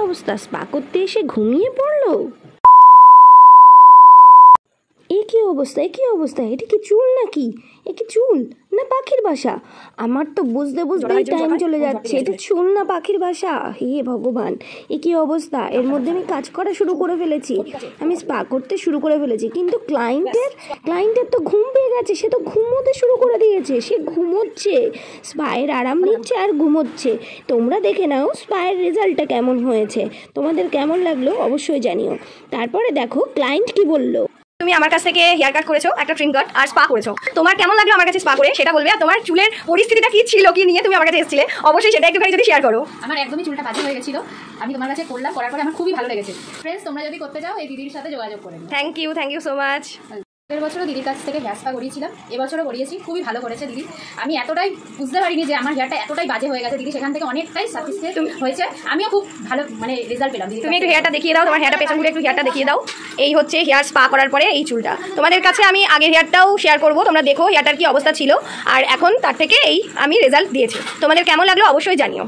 অবস্থা, স্পা করতে এসে ঘুমিয়ে পড়লো। এ কি অবস্থা, এ কি অবস্থা? এটা কি চুল নাকি? এ কি চুল না পাখির বাসা? আমার তো বুঝতে বুঝতেই টাইম চলে যাচ্ছে। এটা চুল না পাখির বাসা? হে ভগবান, এ কি অবস্থা! এর মধ্যে আমি কাজ করা শুরু করে ফেলেছি, আমি স্পা করতে শুরু করে ফেলেছি, কিন্তু ক্লায়েন্টের তো ঘুম পেয়ে গেছে। সে তো ঘুমোতে শুরু করে দিয়েছে, সে ঘুমোচ্ছে, স্পায়ের আরাম নিচ্ছে আর ঘুমোচ্ছে। তোমরা দেখে নাও স্পায়ের রেজাল্টটা কেমন হয়েছে, তোমাদের কেমন লাগলো অবশ্যই জানিও। তারপরে দেখো ক্লায়েন্ট কি বললো। তুমি আমার কাছ থেকে হেয়ার কাট করেছো, একটা ট্রিম কাট আর স্পা করেছো, তোমার কেমন লাগলো আমার কাছে স্পা করে সেটা বলবে। আর তোমার চুলের পরিস্থিতিটা কি ছিল, কি নিয়ে তুমি আমার কাছে এসেছিলে, অবশ্যই সেটা একটুখানি যদি শেয়ার করো। আমার একদমই চুলটা বাজে হয়ে গেছিল, আমি তোমার কাছে করলাম, করার পরে আমার খুবই ভালো লেগেছে। ফ্রেন্ডস, তোমরা যদি করতে চাও এই দিদির সাথে যোগাযোগ করে নিও। Thank you so much. আগের বছরও দিদির কাছ থেকে হেয়ার স্পা করিয়েছিলাম, এবছরও করিয়েছি, খুবই ভালো করেছে দিদি। আমি এতটাই বুঝতে পারিনি যে আমার হেয়ারটা এতটাই বাজে হয়ে গেছে, দিদি সেখান থেকে অনেকটাই স্যাটিসফাইড হয়েছে। আমিও খুব ভালো রেজাল্ট পেলাম। তুমি একটু হেয়ারটা দেখিয়ে দাও, তোমার হেয়ারটা পেছন ঘুরে একটু হেয়ারটা দেখিয়ে দাও। এই হচ্ছে হেয়ার স্পা করার পরে এই চুলটা। তোমাদের কাছে আমি আগের হেয়ারটাও শেয়ার করবো, তোমরা দেখো হেয়ারটার কি অবস্থা ছিল আর এখন তার থেকে এই আমি রেজাল্ট দিয়েছি। তোমাদের কেমন লাগলো অবশ্যই জানিও।